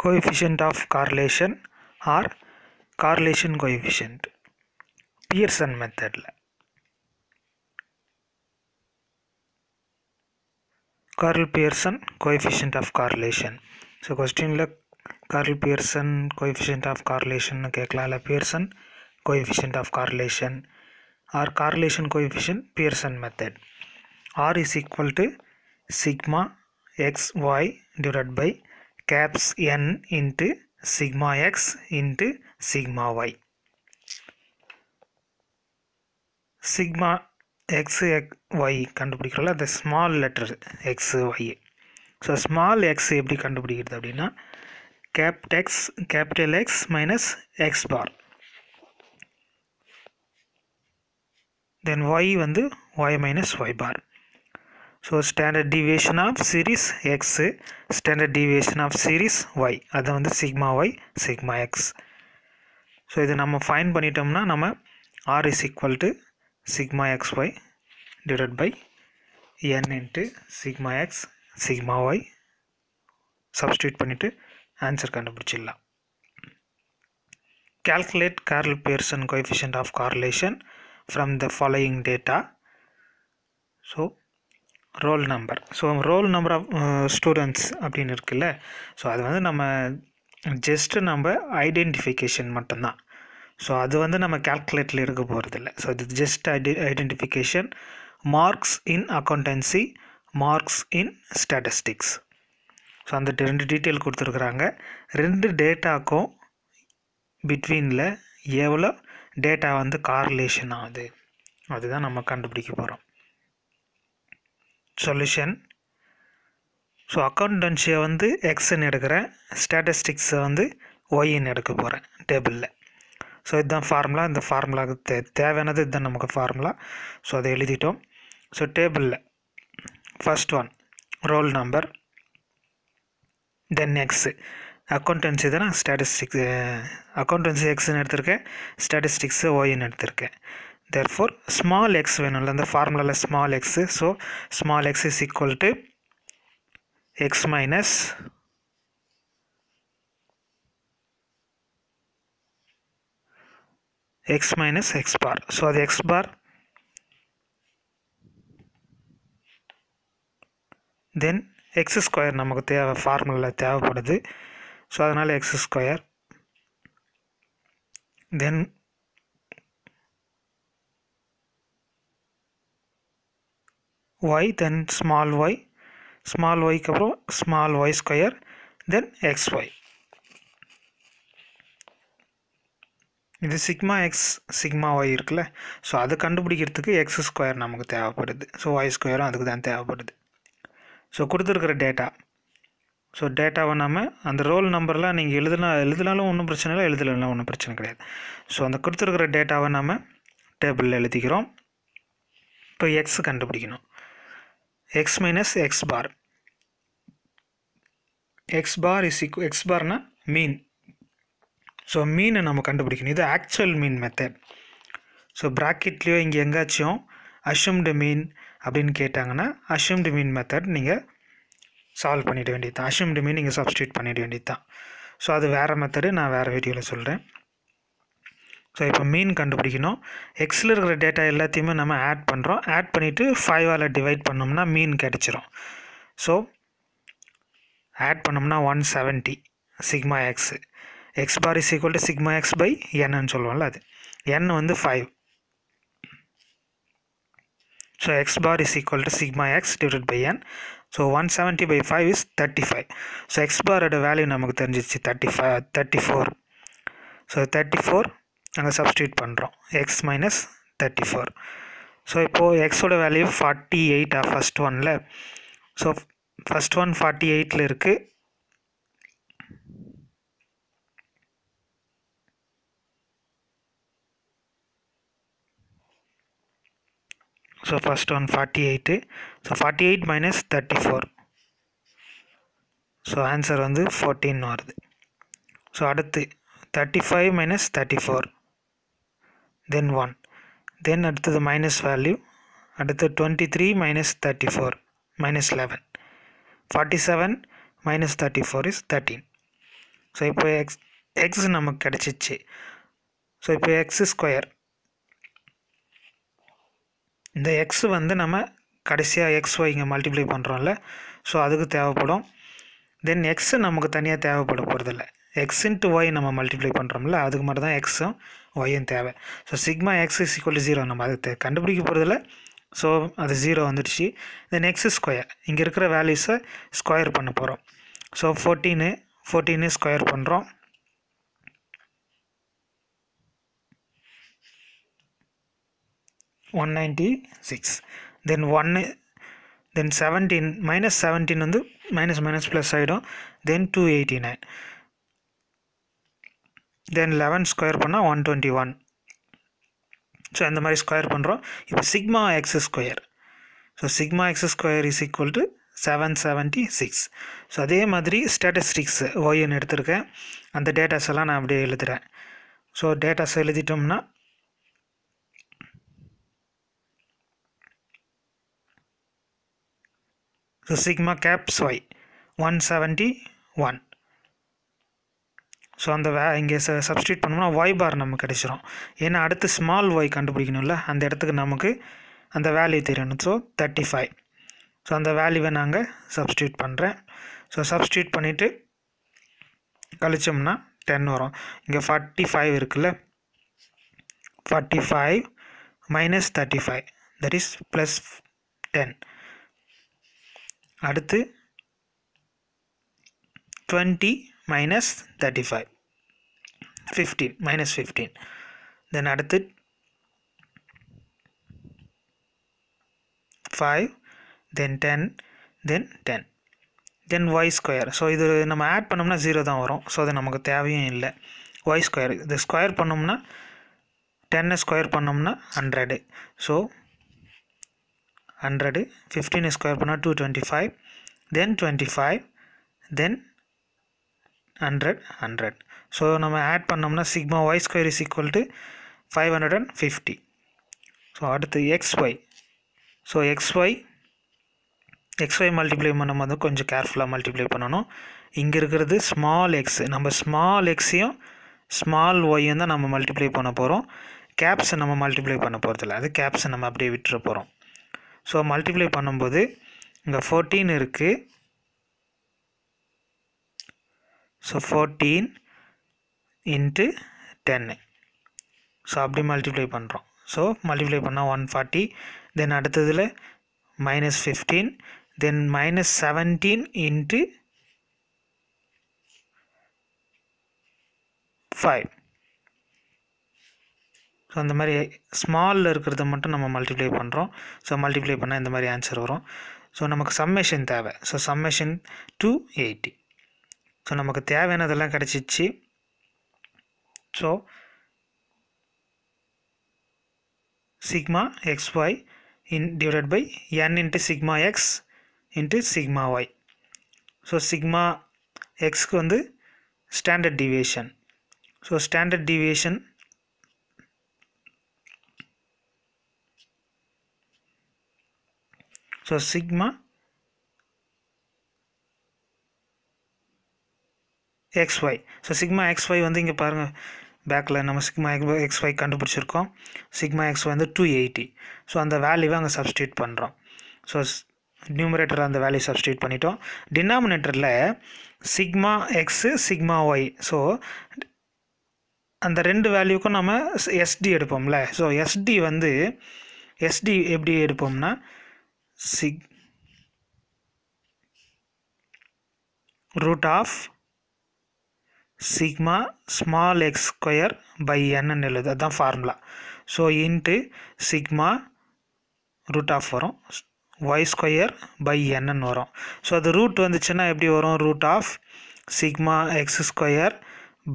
coefficient of correlation or correlation coefficient. Pearson method. Karl Pearson coefficient of correlation. So question la Karl Pearson coefficient of correlation கேட்கலாம். Pearson coefficient of correlation or correlation coefficient Pearson method. R is equal to sigma xy divided by caps n into sigma x into sigma y. Sigma x y கண்டுபிடிக்கிறோம்ல, the small letter x y. So small X எப்படி கண்டுபிடிக்கிறது அப்படின்னா capital X minus x bar. Then y வந்து y minus y bar. So standard deviation of series x, standard deviation of series y, அது வந்து sigma y sigma x. So இது நம்ம find பண்ணிட்டோம்னா நம்ம r is equal to sigma xy divided by n into sigma x sigma y substitute பண்ணிட்டு answer கண்டுபிடிச்சிடலாம். Calculate Karl Pearson coefficient of correlation from the following data. So roll number. So roll number of students அப்படின்னு இருக்குல்ல, so அது வந்து நம்ம just நம்ம identification மட்டும்தான். So அது வந்து நம்ம கேல்குலேட்டில் எடுக்க போகிறதில்ல. ஸோ இது just identification. Marks in accountancy, marks in statistics. So அந்த ரெண்டு டீட்டெயில் கொடுத்துருக்குறாங்க. ரெண்டு டேட்டாக்கும் பிட்வீனில் எவ்வளோ டேட்டா வந்து கார்லேஷன் ஆகுது அதுதான் நம்ம கண்டுபிடிக்க போகிறோம். சொல்யூஷன். ஸோ அக்கௌண்டன்சியை வந்து எக்ஸ்ன்னு எடுக்கிறேன், ஸ்டாட்டிஸ்டிக்ஸை வந்து ஒய்ன்னு எடுக்க போகிறேன் டேபிளில். ஸோ இதுதான் ஃபார்முலா. இந்த ஃபார்முலாவுக்கு தேவையானது இதுதான் நமக்கு ஃபார்முலா. ஸோ அதை எழுதிட்டோம். ஸோ டேபிளில் ஃபர்ஸ்ட் ஒன் ரோல் நம்பர், தென் எக்ஸு. அக்கௌண்டன்சி தானே ஸ்டாட்டிஸ்டிக்ஸ், அக்கௌண்டன்சி எக்ஸ்ன்னு எடுத்திருக்கேன், ஸ்டாட்டிஸ்டிக்ஸு ஒய்ன்னு எடுத்திருக்கேன். தேர்ஃபோர் ஸ்மால் எக்ஸ் வேணும்ல, அந்த ஃபார்முலாவில் small x. So small X is equal to X minus x minus x bar. So அது x bar, தென் எக்ஸ் ஸ்கொயர் நமக்கு ஃபார்முலாவில் தேவைப்படுது. ஸோ அதனால் எக்ஸ் ஸ்கொயர், தென் y, தென் ஸ்மால் ஒய்க்கு அப்புறம் ஸ்மால் ஒய் ஸ்கொயர், தென் எக்ஸ் ஒய். இது சிக்மா எக்ஸ் சிக்மா ஒய் இருக்குல்ல, so அதை கண்டுபிடிக்கிறதுக்கு எக்ஸ் ஸ்கொயர் நமக்கு தேவைப்படுது. ஸோ ஒய் ஸ்கொயரும் அதுக்கு தான் தேவைப்படுது. ஸோ கொடுத்துருக்குற டேட்டா, ஸோ டேட்டாவை நம்ம அந்த ரோல் நம்பர்லாம் நீங்கள் எழுதினாலும் ஒன்றும் பிரச்சனை இல்லை, எழுதலாம் ஒன்றும் பிரச்சனை கிடையாது. ஸோ அந்த கொடுத்துருக்குற டேட்டாவை நம்ம டேபிளில் எழுதிக்கிறோம். இப்போ எக்ஸ் கண்டுபிடிக்கணும். X minus x bar. X bar is x பார்னா மீன். ஸோ மீனை நம்ம கண்டுபிடிக்கணும். இது ஆக்சுவல் மீன் மெத்தட். ஸோ ப்ராக்கெட்லேயோ இங்கே எங்கேயாச்சும் அஷ்யூம்டு மீன் அப்படின்னு கேட்டாங்கன்னா அஷ்யூம்டு மீன் மெத்தட் நீங்கள் சால்வ் பண்ணிட வேண்டியது தான். அஷ்யூம்டு மீன் நீங்கள் சப்ஸ்டியூட் பண்ணிட வேண்டியது தான். ஸோ அது வேறு மெத்தடு, நான் வேறு வீடியோவில் சொல்கிறேன். ஸோ இப்போ மீன் கண்டுபிடிக்கணும். எக்ஸில் இருக்கிற டேட்டா எல்லாத்தையுமே நம்ம ஆட் பண்ணுறோம். ஆட் பண்ணிவிட்டு 5ஆல் டிவைட் பண்ணோம்னா மீன் கிடச்சிரும். ஸோ ஆட் பண்ணோம்னா 170 sigma x. X bar is equal to sigma x by என்னன்னு சொல்லுவோம்ல, அது n வந்து 5. So x bar is equal to sigma x divide by n. So 170 by 5 is 35. So x பாரோட value நமக்கு தெரிஞ்சிச்சு 34. ஸோ 34 நாங்கள் substitute பண்ணுறோம், எக்ஸ் மைனஸ் 34. ஸோ இப்போது எக்ஸோட வேல்யூ 48 ஃபஸ்ட் ஒனில். ஸோ ஃபஸ்ட் ஒன் 48ல் இருக்குது. So first one 48. So 48 minus 34. So answer வந்து 14 வருது. ஸோ அடுத்து 35 minus 34, தென் 1, தென் அடுத்தது மைனஸ் வேல்யூ. அடுத்து 23 minus 34 minus 11. 47 minus 34 is 13. So இப்போ எக்ஸ் நமக்கு கிடச்சிச்சு. ஸோ இப்போ x², இந்த எக்ஸ் வந்து நம்ம கடைசியாக xy இங்கே மல்டிப்ளை பண்ணுறோம்ல, ஸோ அதுக்கு தேவைப்படும். தென் எக்ஸ் நமக்கு தனியாக தேவைப்பட போகிறதில்ல, எக்ஸ் இன்ட்டு ஒய் நம்ம மல்டிப்ளை பண்ணுறோம்ல, அதுக்கு மட்டும் தான் எக்ஸும் ஒய்யும் தேவை. So sigma X is equal to 0 நம்ம அதுக்கு கண்டுபிடிக்க போகிறதில்ல, ஸோ அது 0 வந்துடுச்சு. தென் x², இங்கே இருக்கிற வேல்யூஸை ஸ்கொயர் பண்ண போகிறோம். ஸோ 14 ஸ்கொயர் பண்ணுறோம். 196. தென் 1, தென் 17 -17 வந்து மைனஸ் ப்ளஸ் ஆகிடும். தென் 289. தென் 11 ஸ்கொயர் பண்ணால் 121. ஸோ இந்த மாதிரி ஸ்கொயர் பண்ணுறோம். இப்போ sigma x², so sigma x² is equal to 776. So அதே மாதிரி ஸ்டாட்டிஸ்டிக்ஸ் ஒய்ன்னு எடுத்திருக்கேன், அந்த டேட்டாஸ் எல்லாம் நான் அப்படியே எழுதுகிறேன். ஸோ டேட்டாஸ் எழுதிட்டோம்னா so sigma caps y 171. So அந்த இங்கே சப்ஸ்டியூட் பண்ணோம்னா ஒய் பார் நமக்கு கிடைச்சிரும். ஏன்னா அடுத்து ஸ்மால் ஒய் கண்டுபிடிக்கணும்ல, அந்த இடத்துக்கு நமக்கு அந்த வேல்யூ தெரியணும். ஸோ 35. ஸோ அந்த வேல்யூவை நாங்கள் சப்ஸ்டியூட் பண்ணுறேன். ஸோ சப்ஸ்டியூட் பண்ணிவிட்டு கழிச்சோம்னா 10 வரும். இங்கே 45 இருக்குல்ல, 45 minus 35, that is plus 10. அடுத்து 20 minus 35, 15 minus 15. then அடுத்து 5, then 10, then 10, then y². So இது நம்ம ஆட் பண்ணோம்னா 0 தான் வரும். ஸோ அது நமக்கு தேவையும் இல்லை. y², இது ஸ்கொயர் பண்ணோம்னா 10 ஸ்கொயர் பண்ணோம்னா 100. ஸோ 100, 15 ஸ்கொயர் பண்ணால் 225, then 25, then 100. ஸோ நம்ம ஆட் பண்ணோம்னா sigma y² is equal to 550. So அடுத்து xy. ஸோ xy மல்டிப்ளை பண்ணும்போது கொஞ்சம் கேர்ஃபுல்லாக மல்டிப்ளை பண்ணணும். இங்கே இருக்கிறது ஸ்மால் எக்ஸ், நம்ம ஸ்மால் எக்ஸையும் ஸ்மால் ஒய்யும் தான் நம்ம மல்டிப்ளை பண்ண போகிறோம். கேப்ஸை நம்ம மல்டிப்ளை பண்ண போகிறதில்ல, அது கேப்ஸை நம்ம அப்படியே விட்டுற போகிறோம். ஸோ மல்டிப்ளை பண்ணும்போது இங்கே 14 இருக்குது. So 14 into 10. ஸோ அப்படி மல்டிப்ளை பண்ணுறோம். ஸோ மல்டிப்ளை பண்ணால் 140. தென் அடுத்ததில் -15, தென் -17 இன்ட்டு 5. ஸோ அந்த மாதிரி ஸ்மாலில் இருக்கிறத மட்டும் நம்ம மல்டிப்ளை பண்ணுறோம். ஸோ மல்டிப்ளை பண்ணால் இந்த மாதிரி ஆன்சர் வரும். ஸோ நமக்கு சம்மேஷன் தேவை. So summation 280. ஸோ நமக்கு தேவையானதெல்லாம் கிடச்சிச்சு. So sigma xy divided by n into sigma x into sigma y. So sigma எக்ஸ்க்கு வந்து standard deviation. So standard deviation so sigma xy. So sigma xy வந்து இங்கே பாருங்கள், பேக்கில் நம்ம சிக்மா xy கண்டுபிடிச்சிருக்கோம். சிக்மா xy வந்து 280. ஸோ அந்த வேல்யூவை அங்கே சப்ஸ்டியூட் பண்ணுறோம். ஸோ நியூமரேட்டரில் அந்த வேல்யூ சப்ஸ்டியூட் பண்ணிட்டோம். டினாமினேட்டரில் sigma x sigma y. So அந்த ரெண்டு வேல்யூக்கும் நம்ம எஸ்டி எடுப்போம்ல. ஸோ எஸ்டி வந்து எஸ்டி எப்படி எடுப்போம்னா root of sigma small x square by என்னன்னு எழுது, அதுதான் formula. So into sigma root of வரும், y² பை என்னன்னு வரும். ஸோ அது ரூட் வந்துச்சுன்னா எப்படி வரும், root of sigma x²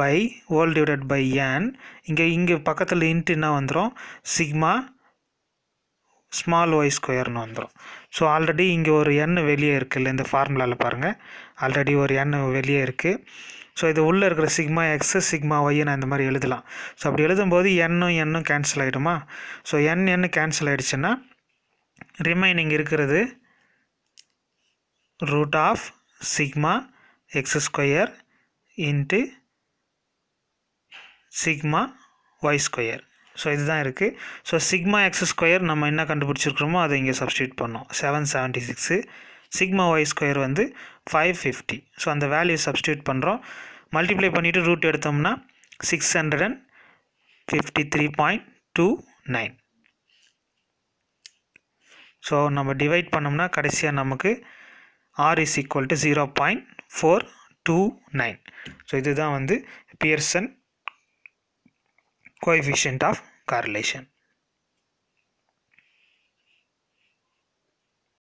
by whole divided by n. இங்கே பக்கத்தில் இன்ட்டு என்ன வந்துடும், சிக்மா ஸ்மால் y² வந்துடும். ஸோ ஆல்ரெடி இங்கே ஒரு n வெளியே இருக்குல்ல, இந்த ஃபார்முலாவில் பாருங்கள், ஆல்ரெடி ஒரு n வெளியே இருக்குது. ஸோ இது உள்ளே இருக்கிற சிக்மா எக்ஸு சிக்மா ஒய்யை நான் இந்த மாதிரி எழுதலாம். ஸோ அப்படி எழுதும்போது என்னும் கேன்சல் ஆகிடுமா. ஸோ n கேன்சல் ஆகிடுச்சுன்னா ரிமைனிங் இருக்கிறது root of sigma x² into sigma y square. So இதுதான் இருக்குது. ஸோ சிக்மா எக்ஸ் ஸ்கொயர் நம்ம என்ன கண்டுபிடிச்சிருக்கிறோமோ அதை இங்கே சப்ஸ்டியூட் பண்ணோம் 776. சிக்மா ஒய் ஸ்கொயர் வந்து 550. ஸோ அந்த வேல்யூ சப்ஸ்டியூட் பண்ணுறோம். மல்டிப்ளை பண்ணிவிட்டு ரூட் எடுத்தோம்னா 653.29. ஸோ நம்ம டிவைட் பண்ணோம்னா கடைசியாக நமக்கு r is equal to 0.429. So இதுதான் வந்து பியர்சன் கோஎஃபிஷியன்ட் ஆஃப் correlation.